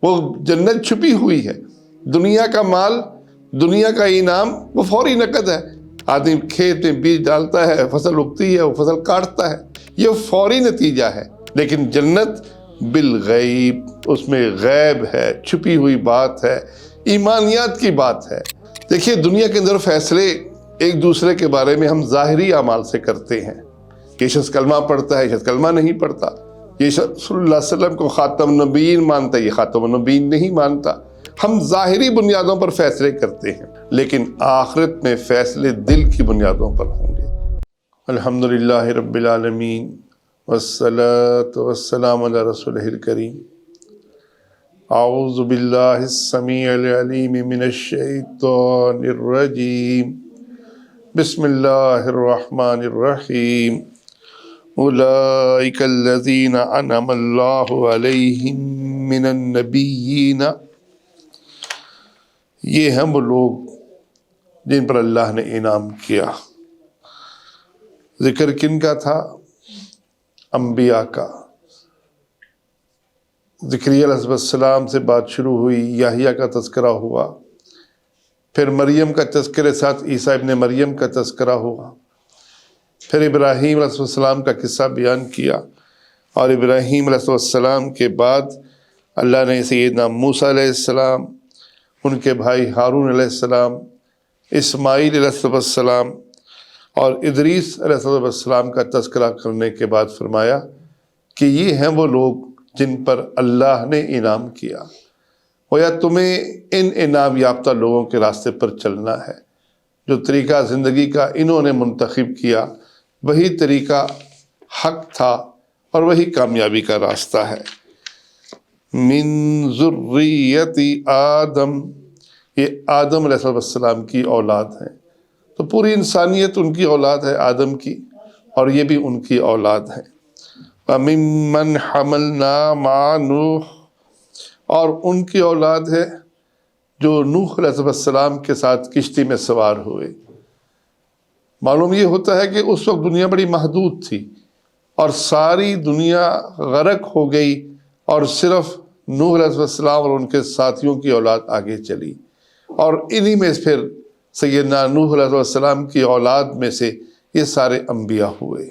وہ جنت چھپی ہوئی ہے۔ دنیا کا مال، دنیا کا انعام وہ فوری نقد ہے۔ آدمی کھیت میں بیج ڈالتا ہے، فصل اگتی ہے، وہ فصل کاٹتا ہے، یہ فوری نتیجہ ہے۔ لیکن جنت بالغیب، اس میں غیب ہے، چھپی ہوئی بات ہے، ایمانیات کی بات ہے۔ دیکھیے دنیا کے اندر فیصلے ایک دوسرے کے بارے میں ہم ظاہری اعمال سے کرتے ہیں۔ یہ شخص کلمہ پڑھتا ہے، یہ شخص کلمہ نہیں پڑھتا، یہ شخص صلی اللہ علیہ وسلم کو خاتم النبیین مانتا ہے، یہ خاتم النبیین نہیں مانتا۔ ہم ظاہری بنیادوں پر فیصلے کرتے ہیں، لیکن آخرت میں فیصلے دل کی بنیادوں پر ہوں گے۔ الحمدللہ رب العالمین والصلاة والسلام علی رسولہ الکریم۔ اعوذ باللہ السمیع العلیم من الشیطان الرجیم، بسم اللہ الرحمن الرحیم۔ اولئک الذین انعم اللہ علیہم من النبیین، یہ ہیں وہ لوگ جن پر اللہ نے انعام کیا۔ ذکر کن کا تھا؟ انبیاء کا۔ زکریا علیہ السلام سے بات شروع ہوئی، یحییٰ کا تذکرہ ہوا، پھر مریم کا تذکرے ساتھ عیسیٰ ابن مریم کا تذکرہ ہوا، پھر ابراہیم علیہ السلام کا قصہ بیان کیا، اور ابراہیم علیہ السلام کے بعد اللہ نے سیدنا موسیٰ علیہ السلام، ان کے بھائی ہارون علیہ السلام، اسماعیل علیہ السلام اور ادریس علیہ السلام کا تذکرہ کرنے کے بعد فرمایا کہ یہ ہیں وہ لوگ جن پر اللہ نے انعام کیا۔ گویا تمہیں ان انعام یافتہ لوگوں کے راستے پر چلنا ہے۔ جو طریقہ زندگی کا انہوں نے منتخب کیا وہی طریقہ حق تھا اور وہی کامیابی کا راستہ ہے۔ من ذریت آدم، یہ آدم علیہ السلام کی اولاد ہیں، تو پوری انسانیت ان کی اولاد ہے آدم کی، اور یہ بھی ان کی اولاد ہیں۔ وَمِمَّنْ حَمَلْنَا مَعَ نُوحٍ، اور ان کی اولاد ہے جو نوح علیہ السلام کے ساتھ کشتی میں سوار ہوئے۔ معلوم یہ ہوتا ہے کہ اس وقت دنیا بڑی محدود تھی اور ساری دنیا غرق ہو گئی، اور صرف نوح علیہ السلام اور ان کے ساتھیوں کی اولاد آگے چلی، اور انہی میں پھر سیدنا نوح علیہ السلام کی اولاد میں سے یہ سارے انبیاء ہوئے۔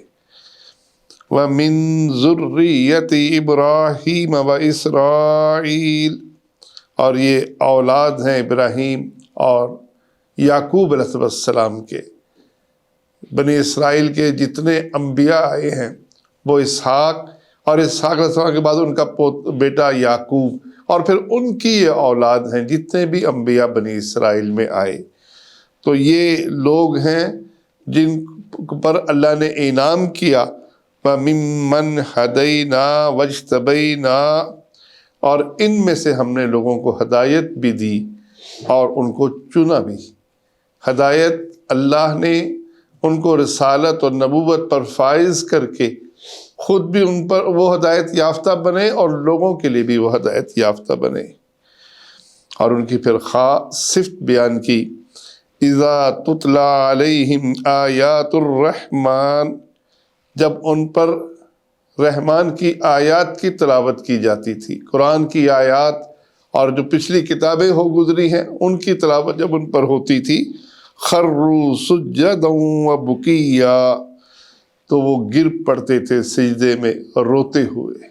وَمِن ذُرِّيَّةِ إِبْرَاهِيمَ وَإِسْرَائِيلَ، اور یہ اولاد ہیں ابراہیم اور یعقوب علیہ السلام کے۔ بنی اسرائیل کے جتنے انبیاء آئے ہیں وہ اسحاق، اور اسحاق علیہ السلام کے بعد ان کا بیٹا یعقوب، اور پھر ان کی یہ اولاد ہیں جتنے بھی انبیاء بنی اسرائیل میں آئے۔ تو یہ لوگ ہیں جن پر اللہ نے انعام کیا۔ وَمِمَّنْ هَدَيْنَا وَاجْتَبَيْنَا، اور ان میں سے ہم نے لوگوں کو ہدایت بھی دی اور ان کو چنا بھی۔ ہدایت اللہ نے ان کو رسالت اور نبوت پر فائز کر کے خود بھی ان پر وہ ہدایت یافتہ بنے اور لوگوں کے لیے بھی وہ ہدایت یافتہ بنے۔ اور ان کی پھر خاص صفت بیان کی، اذا تتلی علیہم آیات الرحمن، جب ان پر رحمان کی آیات کی تلاوت کی جاتی تھی، قرآن کی آیات اور جو پچھلی کتابیں ہو گزری ہیں ان کی تلاوت جب ان پر ہوتی تھی، خروا سجدا وبکیا، تو وہ گر پڑتے تھے سجدے میں روتے ہوئے۔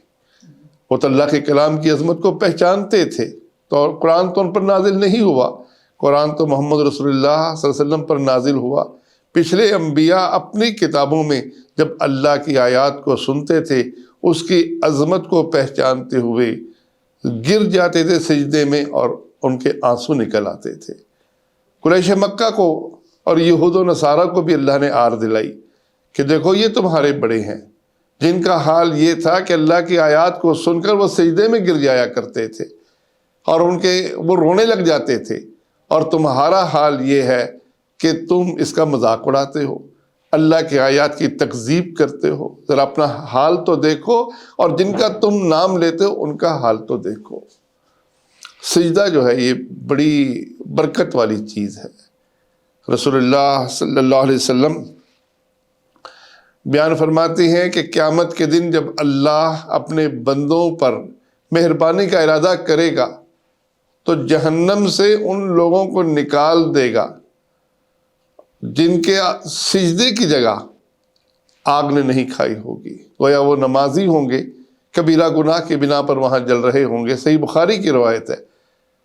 وہ تو اللہ کے کلام کی عظمت کو پہچانتے تھے، تو قرآن تو ان پر نازل نہیں ہوا، قرآن تو محمد رسول اللہ صلی اللہ علیہ وسلم پر نازل ہوا۔ پچھلے انبیاء اپنی کتابوں میں جب اللہ کی آیات کو سنتے تھے، اس کی عظمت کو پہچانتے ہوئے گر جاتے تھے سجدے میں اور ان کے آنسو نکل آتے تھے۔ قریش مکہ کو اور یہود و نصارہ کو بھی اللہ نے آر دلائی کہ دیکھو یہ تمہارے بڑے ہیں، جن کا حال یہ تھا کہ اللہ کی آیات کو سن کر وہ سجدے میں گر جایا کرتے تھے اور وہ رونے لگ جاتے تھے، اور تمہارا حال یہ ہے کہ تم اس کا مذاق اڑاتے ہو، اللہ کی آیات کی تکذیب کرتے ہو۔ ذرا اپنا حال تو دیکھو، اور جن کا تم نام لیتے ہو ان کا حال تو دیکھو۔ سجدہ جو ہے یہ بڑی برکت والی چیز ہے۔ رسول اللہ صلی اللہ علیہ وسلم بیان فرماتے ہیں کہ قیامت کے دن جب اللہ اپنے بندوں پر مہربانی کا ارادہ کرے گا تو جہنم سے ان لوگوں کو نکال دے گا جن کے سجدے کی جگہ آگ نے نہیں کھائی ہوگی، گویا وہ نمازی ہوں گے، کبیرہ گناہ کی بنا پر وہاں جل رہے ہوں گے، صحیح بخاری کی روایت ہے،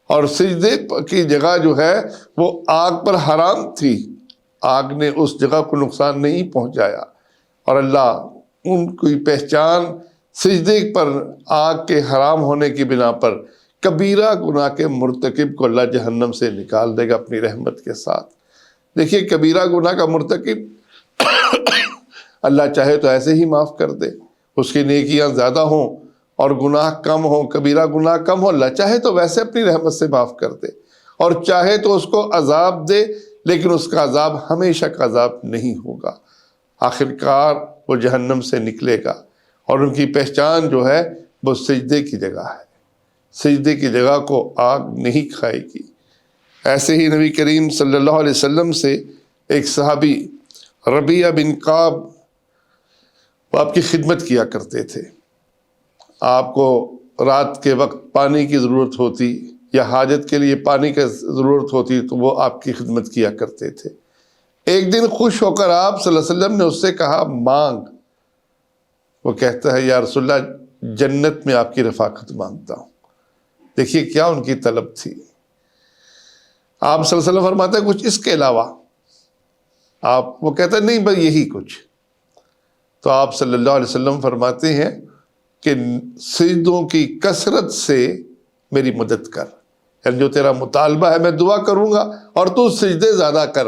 اور سجدے کی جگہ جو ہے وہ آگ پر حرام تھی، آگ نے اس جگہ کو نقصان نہیں پہنچایا، اور اللہ ان کی پہچان سجدے پر آگ کے حرام ہونے کی بنا پر کبیرہ گناہ کے مرتکب کو اللہ جہنم سے نکال دے گا اپنی رحمت کے ساتھ۔ دیکھیے کبیرہ گناہ کا مرتکب اللہ چاہے تو ایسے ہی معاف کر دے، اس کی نیکیاں زیادہ ہوں اور گناہ کم ہوں، کبیرہ گناہ کم ہو، اللہ چاہے تو ویسے اپنی رحمت سے معاف کر دے، اور چاہے تو اس کو عذاب دے، لیکن اس کا عذاب ہمیشہ کا عذاب نہیں ہوگا، آخر کار وہ جہنم سے نکلے گا، اور ان کی پہچان جو ہے وہ سجدے کی جگہ ہے، سجدے کی جگہ کو آگ نہیں کھائے گی۔ ایسے ہی نبی کریم صلی اللہ علیہ وسلم سے ایک صحابی ربیعہ بن کعب، وہ آپ کی خدمت کیا کرتے تھے، آپ کو رات کے وقت پانی کی ضرورت ہوتی یا حاجت کے لیے پانی کی ضرورت ہوتی تو وہ آپ کی خدمت کیا کرتے تھے۔ ایک دن خوش ہو کر آپ صلی اللہ علیہ وسلم نے اس سے کہا مانگ، وہ کہتا ہے یا رسول اللہ جنت میں آپ کی رفاقت مانگتا ہوں۔ دیکھیے کیا ان کی طلب تھی۔ آپ صلی اللہ علیہ وسلم فرماتے ہیں کچھ اس کے علاوہ، وہ کہتا ہے نہیں بس یہی کچھ، تو آپ صلی اللہ علیہ وسلم فرماتے ہیں کہ سجدوں کی کثرت سے میری مدد کر، یعنی جو تیرا مطالبہ ہے میں دعا کروں گا اور تو سجدے زیادہ کر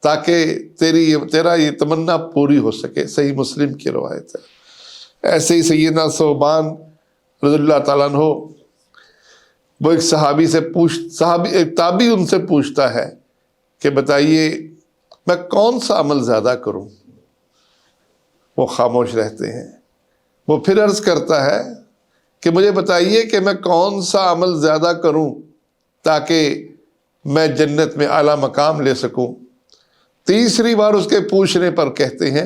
تاکہ تیرا یہ تمنا پوری ہو سکے، صحیح مسلم کی روایت ہے۔ ایسے ہی سیدنا ثوبان رضی اللہ تعالیٰ عنہ، وہ ایک صحابی سے ایک تابعی ان سے پوچھتا ہے کہ بتائیے میں کون سا عمل زیادہ کروں؟ وہ خاموش رہتے ہیں، وہ پھر عرض کرتا ہے کہ مجھے بتائیے کہ میں کون سا عمل زیادہ کروں تاکہ میں جنت میں اعلیٰ مقام لے سکوں؟ تیسری بار اس کے پوچھنے پر کہتے ہیں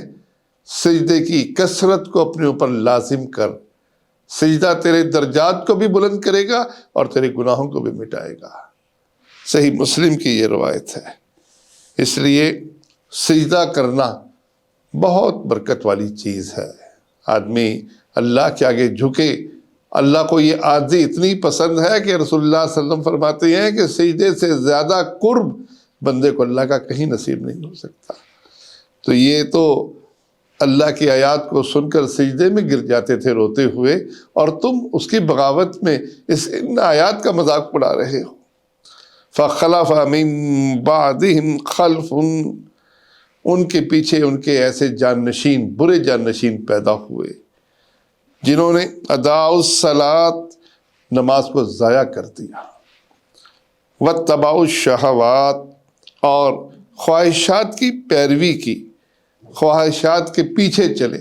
سجدے کی کثرت کو اپنے اوپر لازم کر، سجدہ تیرے درجات کو بھی بلند کرے گا اور تیرے گناہوں کو بھی مٹائے گا، صحیح مسلم کی یہ روایت ہے۔ اس لیے سجدہ کرنا بہت برکت والی چیز ہے، آدمی اللہ کے آگے جھکے، اللہ کو یہ عاجزی اتنی پسند ہے کہ رسول اللہ صلی اللہ علیہ وسلم فرماتے ہیں کہ سجدے سے زیادہ قرب بندے کو اللہ کا کہیں نصیب نہیں ہو سکتا۔ تو یہ تو اللہ کی آیات کو سن کر سجدے میں گر جاتے تھے روتے ہوئے، اور تم اس کی بغاوت میں ان آیات کا مذاق اڑا رہے ہو۔ فَخَلَفَ مِن بَعْدِهِمْ خَلْفٌ، ان کے پیچھے ان کے ایسے جانشین، برے جانشین پیدا ہوئے جنہوں نے اَدَاعُوا الصَّلَاةَ، نماز کو ضائع کر دیا، وَاتَّبَعُوا الشَّهَوَاتِ، اور خواہشات کی پیروی کی، خواہشات کے پیچھے چلے۔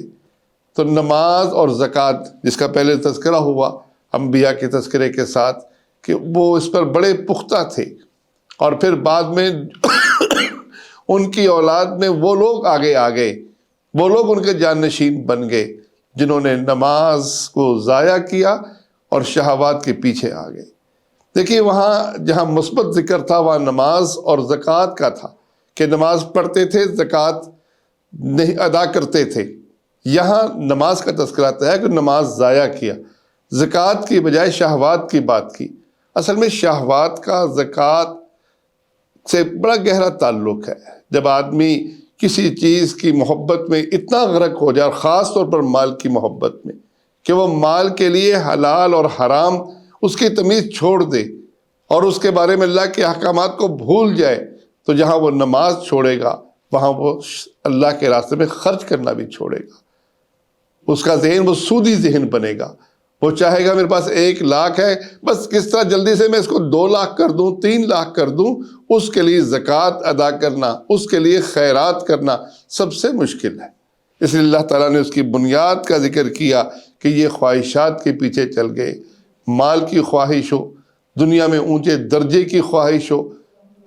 تو نماز اور زکوٰۃ جس کا پہلے تذکرہ ہوا انبیاء کے تذکرے کے ساتھ کہ وہ اس پر بڑے پختہ تھے، اور پھر بعد میں ان کی اولاد میں وہ لوگ آگے آ گئے، وہ لوگ ان کے جانشین بن گئے جنہوں نے نماز کو ضائع کیا اور شہوات کے پیچھے آ گئے۔ دیکھیے وہاں جہاں مثبت ذکر تھا وہاں نماز اور زکوٰۃ کا تھا کہ نماز پڑھتے تھے، زکوٰۃ نہیں ادا کرتے تھے۔ یہاں نماز کا تذکرہ آتا ہے کہ نماز ضائع کیا، زکوٰۃ کی بجائے شہوات کی بات کی۔ اصل میں شہوات کا زکوٰۃ سے بڑا گہرا تعلق ہے۔ جب آدمی کسی چیز کی محبت میں اتنا غرق ہو جائے، خاص طور پر مال کی محبت میں، کہ وہ مال کے لیے حلال اور حرام اس کی تمیز چھوڑ دے اور اس کے بارے میں اللہ کے احکامات کو بھول جائے، تو جہاں وہ نماز چھوڑے گا وہاں وہ اللہ کے راستے میں خرچ کرنا بھی چھوڑے گا۔ اس کا ذہن وہ سودی ذہن بنے گا، وہ چاہے گا میرے پاس 1 لاکھ ہے، بس کس طرح جلدی سے میں اس کو 2 لاکھ کر دوں، 3 لاکھ کر دوں۔ اس کے لیے زکوٰۃ ادا کرنا، اس کے لیے خیرات کرنا سب سے مشکل ہے۔ اس لیے اللہ تعالیٰ نے اس کی بنیاد کا ذکر کیا کہ یہ خواہشات کے پیچھے چل گئے، مال کی خواہش ہو، دنیا میں اونچے درجے کی خواہش ہو،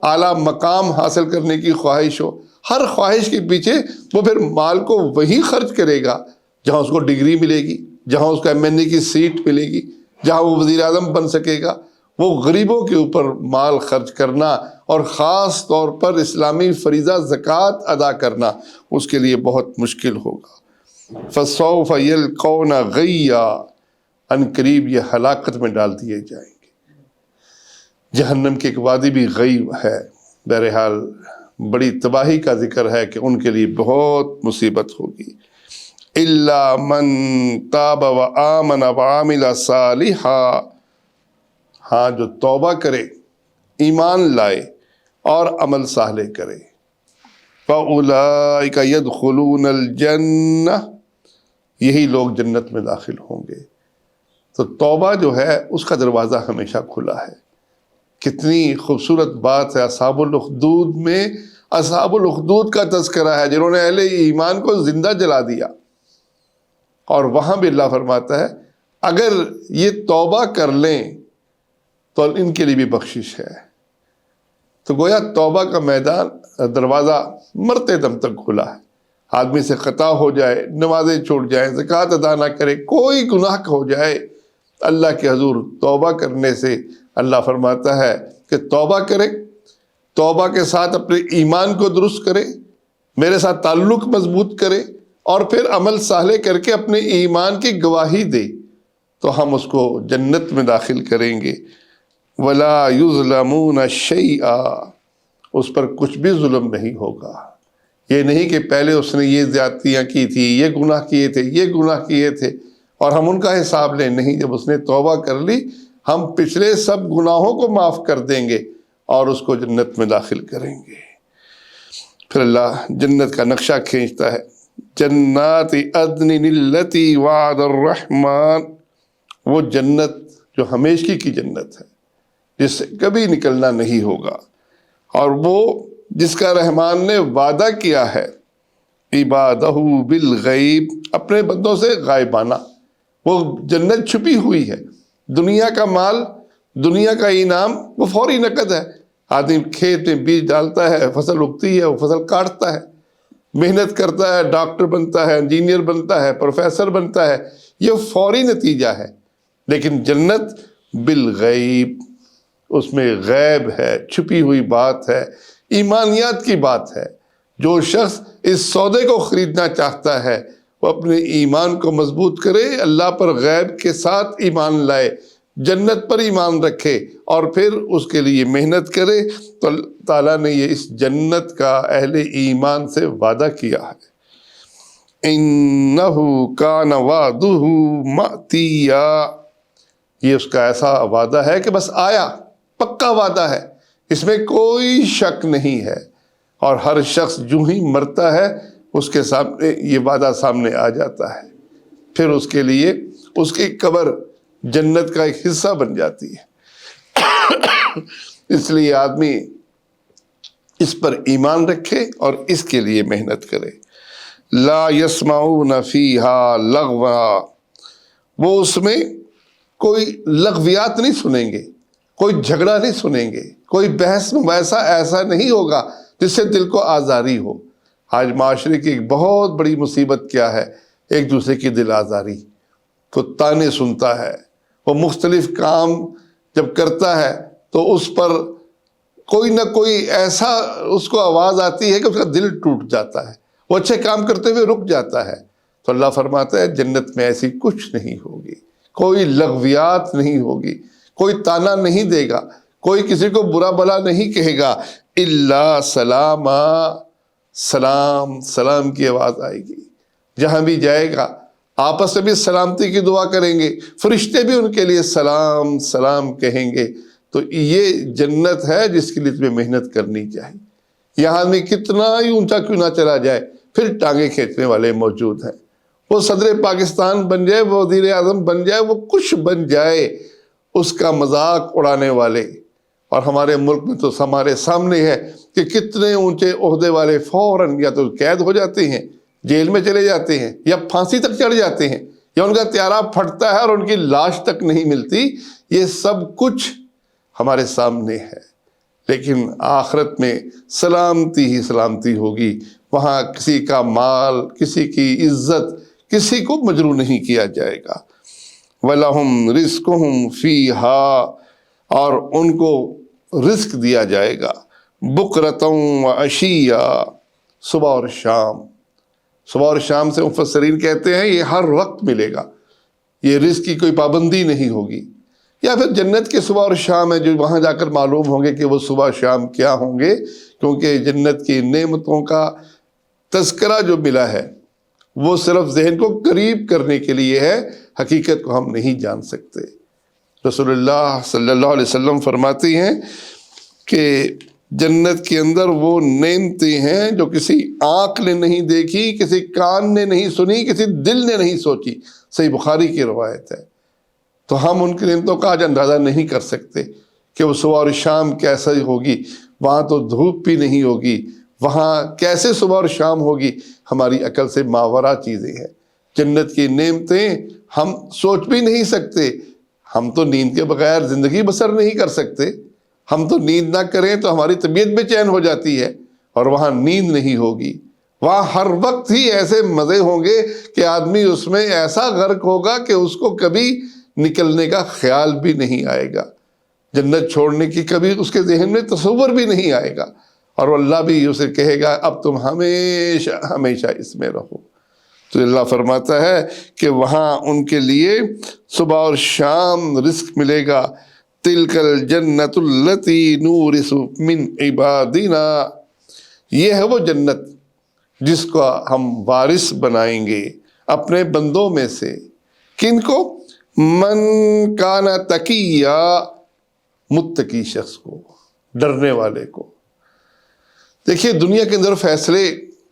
اعلیٰ مقام حاصل کرنے کی خواہش ہو، ہر خواہش کے پیچھے وہ پھر مال کو وہی خرچ کرے گا جہاں اس کو ڈگری ملے گی، جہاں اس کو MNA کی سیٹ ملے گی، جہاں وہ وزیر اعظم بن سکے گا، وہ غریبوں کے اوپر مال خرچ کرنا اور خاص طور پر اسلامی فریضہ زکوٰۃ ادا کرنا اس کے لیے بہت مشکل ہوگا۔ فَسَوْفَ يَلْقَوْنَ غَيًّا، ان قریب یہ ہلاکت میں ڈال دیے جائیں گے۔ جہنم کی ایک وادی بھی غیب ہے، بہرحال بڑی تباہی کا ذکر ہے کہ ان کے لیے بہت مصیبت ہوگی۔ إِلَّا مَن تَابَ وَآمَنَ وَعَمِلَ صَالِحًا، ہاں جو توبہ کرے، ایمان لائے اور عمل صالح کرے۔ فَأُولَئِكَ يَدْخُلُونَ الْجَنَّةَ، یہی لوگ جنت میں داخل ہوں گے۔ تو توبہ جو ہے اس کا دروازہ ہمیشہ کھلا ہے۔ کتنی خوبصورت بات ہے، اصحاب الاخدود میں اصحاب الاخدود کا تذکرہ ہے جنہوں نے اہل ایمان کو زندہ جلا دیا، اور وہاں بھی اللہ فرماتا ہے اگر یہ توبہ کر لیں تو ان کے لیے بھی بخشش ہے۔ تو گویا توبہ کا میدان، دروازہ مرتے دم تک کھلا ہے۔ آدمی سے خطا ہو جائے، نمازیں چھوڑ جائیں، زکوٰۃ ادا نہ کرے، کوئی گناہ ہو جائے، اللہ کے حضور توبہ کرنے سے اللہ فرماتا ہے کہ توبہ کرے، توبہ کے ساتھ اپنے ایمان کو درست کرے، میرے ساتھ تعلق مضبوط کرے، اور پھر عمل صالح کر کے اپنے ایمان کی گواہی دے، تو ہم اس کو جنت میں داخل کریں گے۔ وَلَا يُظْلَمُونَ شَيْئًا، اس پر کچھ بھی ظلم نہیں ہوگا۔ یہ نہیں کہ پہلے اس نے یہ زیادتیاں کی تھی، یہ گناہ کیے تھے، یہ گناہ کیے تھے اور ہم ان کا حساب لیں، نہیں، جب اس نے توبہ کر لی ہم پچھلے سب گناہوں کو معاف کر دیں گے اور اس کو جنت میں داخل کریں گے۔ پھر اللہ جنت کا نقشہ کھینچتا ہے، جنات عدن التی وعد الرحمن، وہ جنت جو ہمیشگی کی جنت ہے جس سے کبھی نکلنا نہیں ہوگا، اور وہ جس کا رحمان نے وعدہ کیا ہے، عبادہ بالغیب، اپنے بندوں سے غائبانہ۔ وہ جنت چھپی ہوئی ہے، دنیا کا مال، دنیا کا انعام وہ فوری نقد ہے۔ آدمی کھیت میں بیج ڈالتا ہے، فصل اگتی ہے، وہ فصل کاٹتا ہے، محنت کرتا ہے، ڈاکٹر بنتا ہے، انجینئر بنتا ہے، پروفیسر بنتا ہے، یہ فوری نتیجہ ہے۔ لیکن جنت بالغیب، اس میں غیب ہے، چھپی ہوئی بات ہے، ایمانیات کی بات ہے۔ جو شخص اس سودے کو خریدنا چاہتا ہے وہ اپنے ایمان کو مضبوط کرے، اللہ پر غیب کے ساتھ ایمان لائے، جنت پر ایمان رکھے اور پھر اس کے لیے محنت کرے، تو اللہ تعالیٰ نے یہ اس جنت کا اہل ایمان سے وعدہ کیا ہے۔ اِنَّهُ كَانَ وَعْدُهُ مَأْتِيًّا، یہ اس کا ایسا وعدہ ہے کہ بس آیا، پکا وعدہ ہے، اس میں کوئی شک نہیں ہے، اور ہر شخص جو ہی مرتا ہے اس کے سامنے یہ وعدہ سامنے آ جاتا ہے، پھر اس کے لیے اس کی قبر جنت کا ایک حصہ بن جاتی ہے۔ اس لیے آدمی اس پر ایمان رکھے اور اس کے لیے محنت کرے۔ لا يسمعون فیہا لغوا، وہ اس میں کوئی لغویات نہیں سنیں گے، کوئی جھگڑا نہیں سنیں گے، کوئی بحث مباحثہ ایسا نہیں ہوگا جس سے دل کو آزاری ہو۔ آج معاشرے کی ایک بہت بڑی مصیبت کیا ہے؟ ایک دوسرے کی دل آزاری، تو تانے سنتا ہے، وہ مختلف کام جب کرتا ہے تو اس پر کوئی نہ کوئی ایسا اس کو آواز آتی ہے کہ اس کا دل ٹوٹ جاتا ہے، وہ اچھے کام کرتے ہوئے رک جاتا ہے۔ تو اللہ فرماتا ہے جنت میں ایسی کچھ نہیں ہوگی، کوئی لغویات نہیں ہوگی، کوئی تانا نہیں دے گا، کوئی کسی کو برا بھلا نہیں کہے گا، الا سلاما، سلام، سلام کی آواز آئے گی۔ جہاں بھی جائے گا آپس میں بھی سلامتی کی دعا کریں گے، فرشتے بھی ان کے لیے سلام سلام کہیں گے۔ تو یہ جنت ہے جس کے لیے تمہیں محنت کرنی چاہیے۔ یہاں آدمی کتنا ہی اونچا کیوں نہ چلا جائے، پھر ٹانگیں کھینچنے والے موجود ہیں۔ وہ صدر پاکستان بن جائے، وہ وزیر اعظم بن جائے، وہ کچھ بن جائے، اس کا مذاق اڑانے والے۔ اور ہمارے ملک میں تو ہمارے سامنے ہے کہ کتنے اونچے عہدے والے فوراً یا تو قید ہو جاتے ہیں، جیل میں چلے جاتے ہیں، یا پھانسی تک چڑھ جاتے ہیں، یا ان کا طیارہ پھٹتا ہے اور ان کی لاش تک نہیں ملتی۔ یہ سب کچھ ہمارے سامنے ہے، لیکن آخرت میں سلامتی ہی سلامتی ہوگی۔ وہاں کسی کا مال، کسی کی عزت، کسی کو مجروح نہیں کیا جائے گا۔ وَلَهُمْ رِزْقُهُمْ فِيهَا، اور ان کو رزق دیا جائے گا بُكْرَةً وَعَشِيًّا، صبح اور شام۔ صبح اور شام سے مفسرین کہتے ہیں یہ ہر وقت ملے گا، یہ رزق کی کوئی پابندی نہیں ہوگی۔ یا پھر جنت کے صبح اور شام ہے جو وہاں جا کر معلوم ہوں گے کہ وہ صبح شام کیا ہوں گے، کیونکہ جنت کی نعمتوں کا تذکرہ جو ملا ہے وہ صرف ذہن کو قریب کرنے کے لیے ہے، حقیقت کو ہم نہیں جان سکتے۔ رسول اللہ صلی اللہ علیہ وسلم فرماتے ہیں کہ جنت کے اندر وہ نعمتیں ہیں جو کسی آنکھ نے نہیں دیکھی، کسی کان نے نہیں سنی، کسی دل نے نہیں سوچی۔ صحیح بخاری کی روایت ہے۔ تو ہم ان کی نعمتوں کا آج اندازہ نہیں کر سکتے کہ وہ صبح اور شام کیسا ہوگی۔ وہاں تو دھوپ بھی نہیں ہوگی، وہاں کیسے صبح اور شام ہوگی، ہماری عقل سے ماورا چیزیں ہیں۔ جنت کی نعمتیں ہم سوچ بھی نہیں سکتے۔ ہم تو نیند کے بغیر زندگی بسر نہیں کر سکتے۔ ہم تو نیند نہ کریں تو ہماری طبیعت بے چین ہو جاتی ہے، اور وہاں نیند نہیں ہوگی۔ وہاں ہر وقت ہی ایسے مزے ہوں گے کہ آدمی اس میں ایسا غرق ہوگا کہ اس کو کبھی نکلنے کا خیال بھی نہیں آئے گا۔ جنت چھوڑنے کی کبھی اس کے ذہن میں تصور بھی نہیں آئے گا، اور اللہ بھی اسے کہے گا اب تم ہمیشہ ہمیشہ اس میں رہو۔ تو اللہ فرماتا ہے کہ وہاں ان کے لیے صبح اور شام رزق ملے گا۔ تلک الجنت التی نورث من عبادنا، یہ ہے وہ جنت جس کو ہم وارث بنائیں گے اپنے بندوں میں سے۔ کن کو؟ من کان تقیا، متقی شخص کو، ڈرنے والے کو۔ دیکھیے دنیا کے اندر فیصلے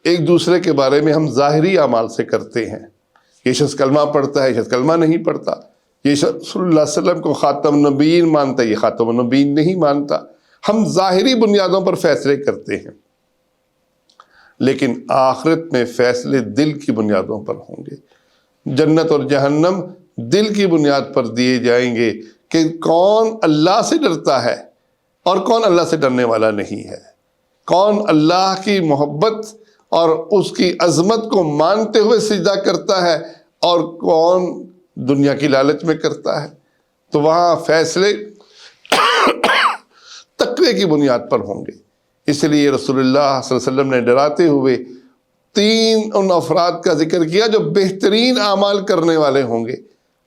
ایک دوسرے کے بارے میں ہم ظاہری اعمال سے کرتے ہیں۔ یہ شخص کلمہ پڑھتا ہے، یہ شخص کلمہ نہیں پڑھتا، یہ شخص صلی اللہ علیہ وسلم کو خاتم النبیین مانتا ہے، یہ خاتم النبیین نہیں مانتا۔ ہم ظاہری بنیادوں پر فیصلے کرتے ہیں، لیکن آخرت میں فیصلے دل کی بنیادوں پر ہوں گے۔ جنت اور جہنم دل کی بنیاد پر دیے جائیں گے کہ کون اللہ سے ڈرتا ہے اور کون اللہ سے ڈرنے والا نہیں ہے، کون اللہ کی محبت اور اس کی عظمت کو مانتے ہوئے سجدہ کرتا ہے اور کون دنیا کی لالچ میں کرتا ہے۔ تو وہاں فیصلے تقوی کی بنیاد پر ہوں گے۔ اس لیے رسول اللہ صلی اللہ علیہ وسلم نے ڈراتے ہوئے تین ان افراد کا ذکر کیا جو بہترین اعمال کرنے والے ہوں گے۔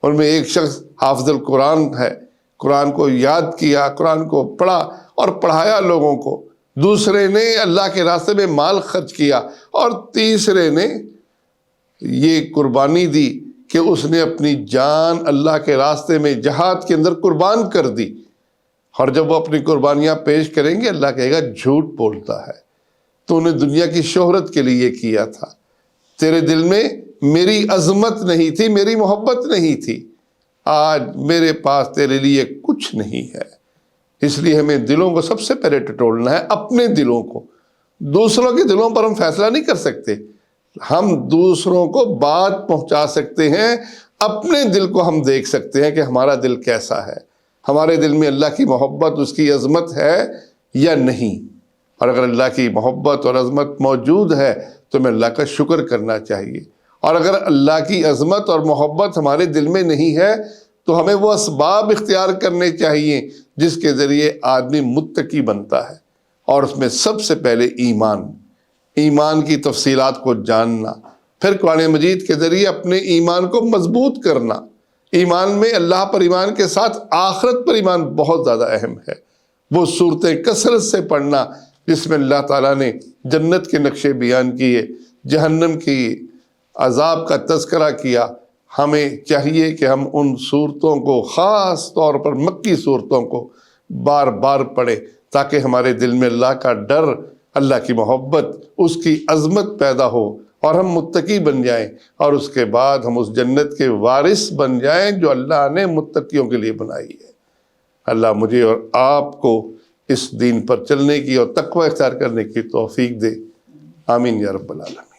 ان میں ایک شخص حافظ القرآن ہے، قرآن کو یاد کیا، قرآن کو پڑھا اور پڑھایا لوگوں کو۔ دوسرے نے اللہ کے راستے میں مال خرچ کیا، اور تیسرے نے یہ قربانی دی کہ اس نے اپنی جان اللہ کے راستے میں جہاد کے اندر قربان کر دی۔ اور جب وہ اپنی قربانیاں پیش کریں گے اللہ کہے گا جھوٹ بولتا ہے، تو نے دنیا کی شہرت کے لیے کیا تھا، تیرے دل میں میری عظمت نہیں تھی، میری محبت نہیں تھی، آج میرے پاس تیرے لیے کچھ نہیں ہے۔ اس لیے ہمیں دلوں کو سب سے پہلے ٹٹولنا ہے، اپنے دلوں کو۔ دوسروں کے دلوں پر ہم فیصلہ نہیں کر سکتے، ہم دوسروں کو بات پہنچا سکتے ہیں، اپنے دل کو ہم دیکھ سکتے ہیں کہ ہمارا دل کیسا ہے، ہمارے دل میں اللہ کی محبت، اس کی عظمت ہے یا نہیں۔ اور اگر اللہ کی محبت اور عظمت موجود ہے تو ہمیں اللہ کا شکر کرنا چاہیے، اور اگر اللہ کی عظمت اور محبت ہمارے دل میں نہیں ہے تو ہمیں وہ اسباب اختیار کرنے چاہیے جس کے ذریعے آدمی متقی بنتا ہے، اور اس میں سب سے پہلے ایمان کی تفصیلات کو جاننا، پھر قرآن مجید کے ذریعے اپنے ایمان کو مضبوط کرنا۔ ایمان میں اللہ پر ایمان کے ساتھ آخرت پر ایمان بہت زیادہ اہم ہے۔ وہ صورتیں کثرت سے پڑھنا جس میں اللہ تعالیٰ نے جنت کے نقشے بیان کیے، جہنم کی عذاب کا تذکرہ کیا۔ ہمیں چاہیے کہ ہم ان صورتوں کو، خاص طور پر مکی صورتوں کو بار بار پڑھیں، تاکہ ہمارے دل میں اللہ کا ڈر، اللہ کی محبت، اس کی عظمت پیدا ہو، اور ہم متقی بن جائیں، اور اس کے بعد ہم اس جنت کے وارث بن جائیں جو اللہ نے متقیوں کے لیے بنائی ہے۔ اللہ مجھے اور آپ کو اس دین پر چلنے کی اور تقوی اختیار کرنے کی توفیق دے، آمین یا رب العالمین۔